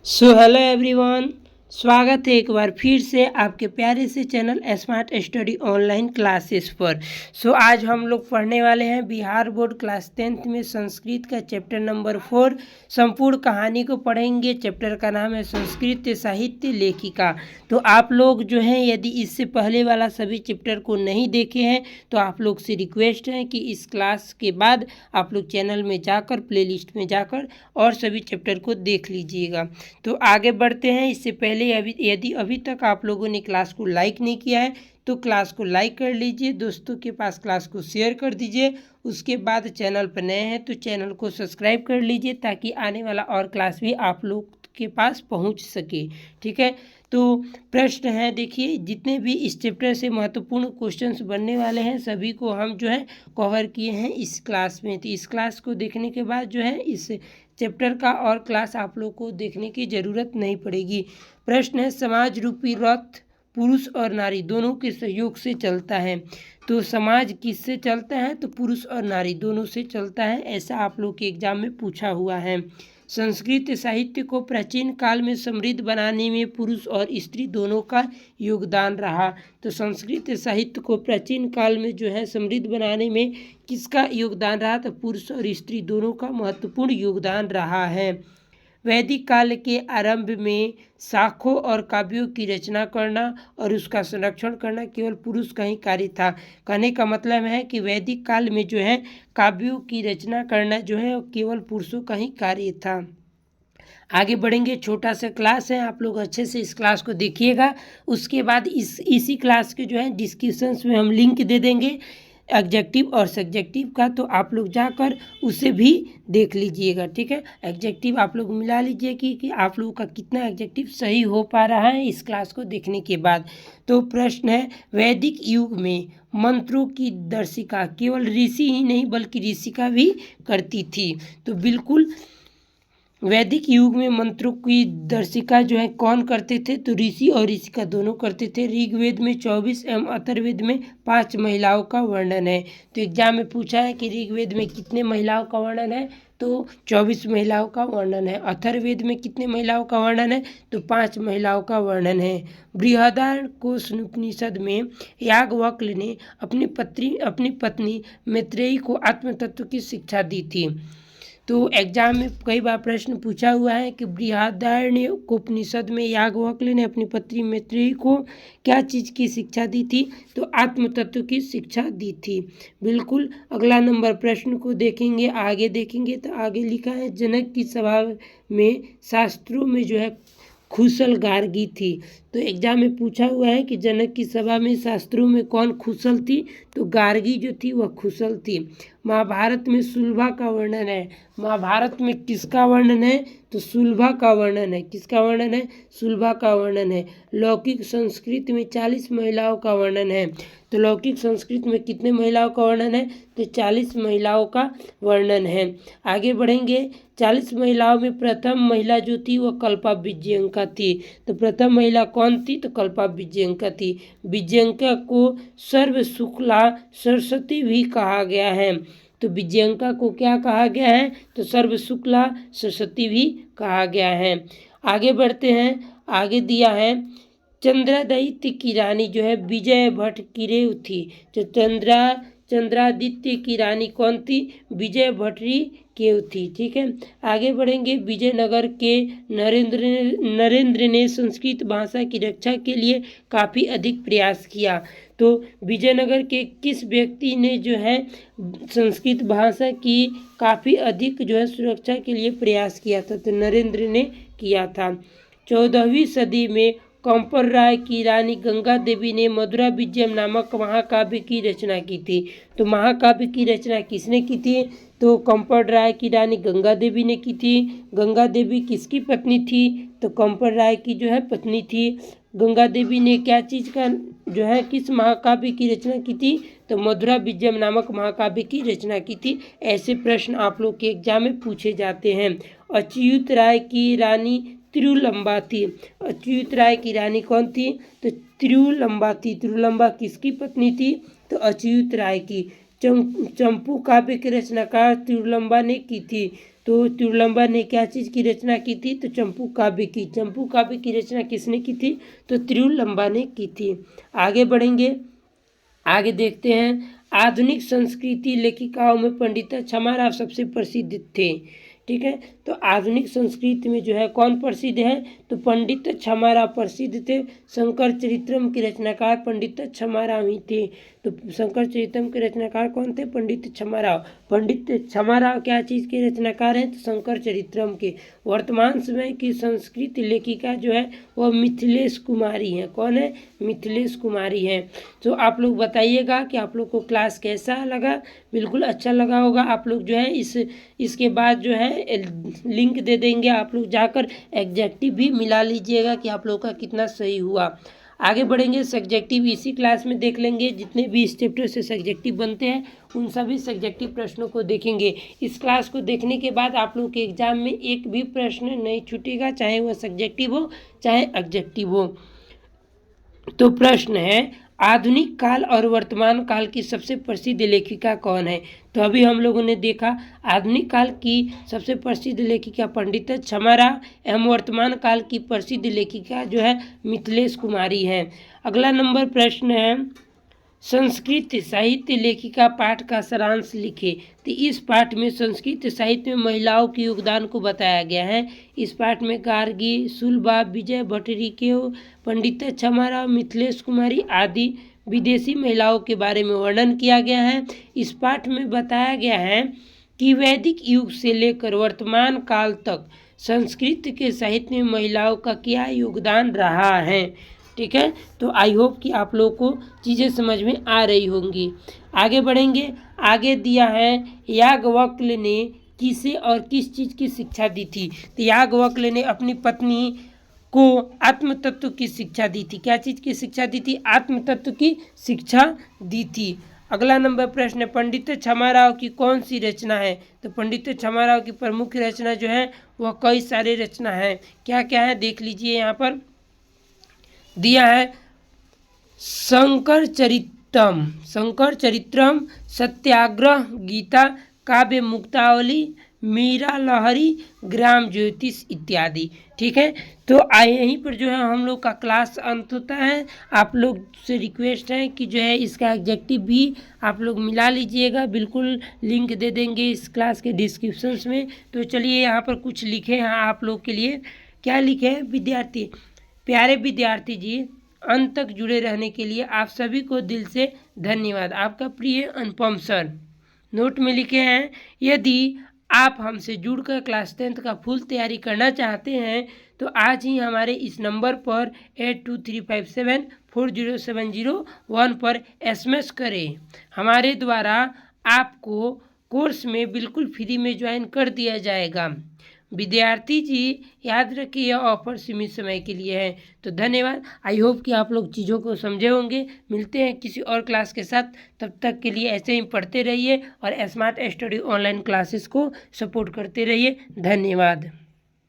So hello everyone, स्वागत है एक बार फिर से आपके प्यारे से channel smart study online classes पर। आज हम लोग पढ़ने वाले हैं बिहार बोर्ड क्लास 10th में संस्कृत का चैप्टर नंबर 4। संपूर्ण कहानी को पढ़ेंगे। चैप्टर का नाम है संस्कृत साहित्य लेखिका। तो आप लोग जो हैं, यदि इससे पहले वाला सभी चैप्टर को नहीं देखे हैं तो आप लोग से रिक्वेस्ट है कि इस क्लास के बाद आप लोग चैनल में जाकर प्लेलिस्ट में जाकर और सभी चैप्टर को देख लीजिएगा। तो आगे बढ़ते हैं। इससे पहले यदि अभी तक आप लोगों ने क्लास को लाइक नहीं किया है तो क्लास को लाइक कर लीजिए, दोस्तों के पास क्लास को शेयर कर दीजिए। उसके बाद चैनल पर नए हैं तो चैनल को सब्सक्राइब कर लीजिए ताकि आने वाला और क्लास भी आप लोग के पास पहुंच सके। ठीक है, तो प्रश्न है, देखिए जितने भी इस चैप्टर से महत्वपूर्ण क्वेश्चंस बनने वाले हैं सभी को हम जो है कवर किए हैं इस क्लास में। तो इस क्लास को देखने के बाद जो है इस चैप्टर का और क्लास आप लोग को देखने की ज़रूरत नहीं पड़ेगी। प्रश्न है, समाज रूपी रथ पुरुष और नारी दोनों के सहयोग से चलता है। तो समाज किससे चलता है? तो पुरुष और नारी दोनों से चलता है, ऐसा आप लोग के एग्जाम में पूछा हुआ है। संस्कृत साहित्य को प्राचीन काल में समृद्ध बनाने में पुरुष और स्त्री दोनों का योगदान रहा। तो संस्कृत साहित्य को प्राचीन काल में जो है समृद्ध बनाने में किसका योगदान रहा? तो पुरुष और स्त्री दोनों का महत्वपूर्ण योगदान रहा है। वैदिक काल के आरंभ में शाखों और काव्यों की रचना करना और उसका संरक्षण करना केवल पुरुष का ही कार्य था। कहने का मतलब है कि वैदिक काल में जो है काव्यों की रचना करना जो है केवल पुरुषों का ही कार्य था। आगे बढ़ेंगे, छोटा सा क्लास है, आप लोग अच्छे से इस क्लास को देखिएगा। उसके बाद इसी क्लास के जो है डिस्क्रिप्शंस में हम लिंक दे देंगे एग्जेक्टिव और सब्जेक्टिव का, तो आप लोग जाकर उसे भी देख लीजिएगा। ठीक है, एग्जेक्टिव आप लोग मिला लीजिए कि आप लोगों का कितना एग्जेक्टिव सही हो पा रहा है इस क्लास को देखने के बाद। तो प्रश्न है, वैदिक युग में मंत्रों की दर्शिका केवल ऋषि ही नहीं बल्कि ऋषिका भी करती थी। तो बिल्कुल वैदिक युग में मंत्रों की दर्शिका जो है कौन करते थे? तो ऋषि और ऋषिका दोनों करते थे। ऋग्वेद में 24 एवं अथर्ववेद में 5 महिलाओं का वर्णन है। तो एग्जाम में पूछा है कि ऋग्वेद में कितने महिलाओं का वर्णन है? तो 24 महिलाओं का वर्णन है। अथर्ववेद में कितने महिलाओं का वर्णन है? तो 5 महिलाओं का वर्णन है। बृहदारण्यकोपनिषद में याज्ञवल्क्य ने अपनी पत्नी मैत्रेयी को आत्मतत्व की शिक्षा दी थी। तो एग्जाम में कई बार प्रश्न पूछा हुआ है कि बृहदारण्यकोपनिषद में याज्ञवल्क्य ने अपनी पत्नी मैत्रेयी को क्या चीज़ की शिक्षा दी थी? तो आत्म तत्व की शिक्षा दी थी। बिल्कुल, अगला नंबर प्रश्न को देखेंगे, आगे देखेंगे तो आगे लिखा है, जनक की सभा में शास्त्रों में जो है खुशल गार्गी थी। तो एग्जाम में पूछा हुआ है कि जनक की सभा में शास्त्रों में कौन खुशल थी? तो गार्गी जो थी वह खुशल थी। महाभारत में सुलभा का वर्णन है। महाभारत में किसका वर्णन है? तो सुलभा का वर्णन है। किसका वर्णन है? सुलभा का वर्णन है। लौकिक संस्कृत में 40 महिलाओं का वर्णन है। तो लौकिक संस्कृत में कितने महिलाओं का वर्णन है? तो 40 महिलाओं का वर्णन है। आगे बढ़ेंगे, 40 महिलाओं में प्रथम महिला जो थी वह कल्पा विजयंका थी। तो प्रथम महिला कौन थी? तो कल्पा विजयंका थी। विजयंका को सर्व शुक्ला सरस्वती भी कहा गया है। तो विजयंका को क्या कहा गया है? तो सर्व शुक्ला सरस्वती भी कहा गया है। आगे बढ़ते हैं, आगे दिया है चंद्रादित्य की रानी जो है विजय भट्ट किरेव थी। तो चंद्रादित्य की रानी कौन थी? विजय भट्टी केव थी। ठीक है, आगे बढ़ेंगे, विजयनगर के नरेंद्र ने संस्कृत भाषा की रक्षा के लिए काफ़ी अधिक प्रयास किया। तो विजयनगर के किस व्यक्ति ने जो है संस्कृत भाषा की काफ़ी अधिक जो है सुरक्षा के लिए प्रयास किया था? तो नरेंद्र ने किया था। 14वीं सदी में कंपर राय की रानी गंगा देवी ने मधुरा विजयम नामक महाकाव्य की रचना की थी। तो महाकाव्य की रचना किसने की थी? तो कंपर राय की रानी गंगा देवी ने की थी। गंगा देवी किसकी पत्नी थी? तो कंपर राय की जो है पत्नी थी। गंगा देवी ने क्या चीज़ का जो है किस महाकाव्य की रचना की थी? तो मधुरा विजयम नामक महाकाव्य की रचना की थी। ऐसे प्रश्न आप लोग के एग्जाम में पूछे जाते हैं। अच्युत राय की रानी तिरुलंबा थी। अच्युत राय की रानी कौन थी? तो तिरुलंबा थी। तिरुलंबा किसकी पत्नी थी? तो अच्युत राय की। चंपू काव्य की रचनाकार तिरुलंबा ने की थी। तो तिरुलंबा ने क्या चीज़ की रचना की थी? तो चंपू काव्य की। चंपू काव्य की रचना किसने की थी? तो तिरुलंबा ने की थी। आगे बढ़ेंगे, आगे देखते हैं। आधुनिक संस्कृति लेखिकाओं में पंडित छमाराव सबसे प्रसिद्ध थे। ठीक है, तो आधुनिक संस्कृत में जो है कौन प्रसिद्ध है? तो पंडित छमाराव प्रसिद्ध थे। शंकर चरित्रम के रचनाकार पंडित छमाराव ही थे। तो शंकर चरित्रम के रचनाकार कौन थे? पंडित छमाराव। पंडित छमाराव क्या चीज़ के रचनाकार हैं? तो शंकर चरित्रम के। वर्तमान समय की संस्कृत लेखिका जो है वह मिथिलेश कुमारी हैं। कौन है? मिथिलेश कुमारी हैं। तो आप लोग बताइएगा कि आप लोग को क्लास कैसा लगा। बिल्कुल अच्छा लगा होगा। आप लोग जो है इसके बाद जो है लिंक दे देंगे, आप लोग जाकर एग्जेक्टिव भी मिला लीजिएगा कि आप लोग का कितना सही हुआ। आगे बढ़ेंगे, सब्जेक्टिव इसी क्लास में देख लेंगे। जितने भी इस चैप्टर से सब्जेक्टिव बनते हैं उन सभी सब्जेक्टिव प्रश्नों को देखेंगे। इस क्लास को देखने के बाद आप लोग के एग्जाम में एक भी प्रश्न नहीं छूटेगा, चाहे वह सब्जेक्टिव हो चाहे एग्जेक्टिव हो। तो प्रश्न है, आधुनिक काल और वर्तमान काल की सबसे प्रसिद्ध लेखिका कौन है? तो अभी हम लोगों ने देखा आधुनिक काल की सबसे प्रसिद्ध लेखिका पंडित छमाराव एवं वर्तमान काल की प्रसिद्ध लेखिका जो है मिथिलेश कुमारी हैं। अगला नंबर प्रश्न है, संस्कृत साहित्य लेखिका पाठ का सारांश लिखे। तो इस पाठ में संस्कृत साहित्य में महिलाओं के योगदान को बताया गया है। इस पाठ में गार्गी, सुलभा, विजय भट्टरिकेव, पंडित छमाराव, मिथिलेश कुमारी आदि विदेशी महिलाओं के बारे में वर्णन किया गया है। इस पाठ में बताया गया है कि वैदिक युग से लेकर वर्तमान काल तक संस्कृत के साहित्य में महिलाओं का क्या योगदान रहा है। ठीक है, तो आई होप कि आप लोग को चीज़ें समझ में आ रही होंगी। आगे बढ़ेंगे, आगे दिया है याज्ञवल्क्य ने किसे और किस चीज़ की शिक्षा दी थी। तो याज्ञवल्क्य ने अपनी पत्नी को आत्म तत्व की शिक्षा दी थी। क्या चीज़ की शिक्षा दी थी? आत्म तत्व की शिक्षा दी थी। अगला नंबर प्रश्न है, पंडित छमाराव की कौन सी रचना है? तो पंडित छमाराव की प्रमुख रचना जो है वह कई सारे रचना है। क्या क्या है देख लीजिए, यहाँ पर दिया है शंकर चरित्रम, सत्याग्रह, गीता, काव्य मुक्तावली, मीरा लहरी, ग्राम ज्योतिष इत्यादि। ठीक है, तो यहीं पर जो है हम लोग का क्लास अंत होता है। आप लोग से रिक्वेस्ट है कि जो है इसका एग्जेक्टिव भी आप लोग मिला लीजिएगा। बिल्कुल लिंक दे देंगे इस क्लास के डिस्क्रिप्शन में। तो चलिए यहाँ पर कुछ लिखे हैं आप लोग के लिए। क्या लिखे हैं? विद्यार्थी, प्यारे विद्यार्थी जी, अंत तक जुड़े रहने के लिए आप सभी को दिल से धन्यवाद। आपका प्रिय अनुपम सर। नोट में लिखे हैं, यदि आप हमसे जुड़कर क्लास 10th का फुल तैयारी करना चाहते हैं तो आज ही हमारे इस नंबर पर 8235740701 पर SMS करें। हमारे द्वारा आपको कोर्स में बिल्कुल फ्री में ज्वाइन कर दिया जाएगा। विद्यार्थी जी याद रखिए यह ऑफर सीमित समय के लिए है। तो धन्यवाद। आई होप कि आप लोग चीज़ों को समझे होंगे। मिलते हैं किसी और क्लास के साथ, तब तक के लिए ऐसे ही पढ़ते रहिए और स्मार्ट स्टडी ऑनलाइन क्लासेस को सपोर्ट करते रहिए। धन्यवाद।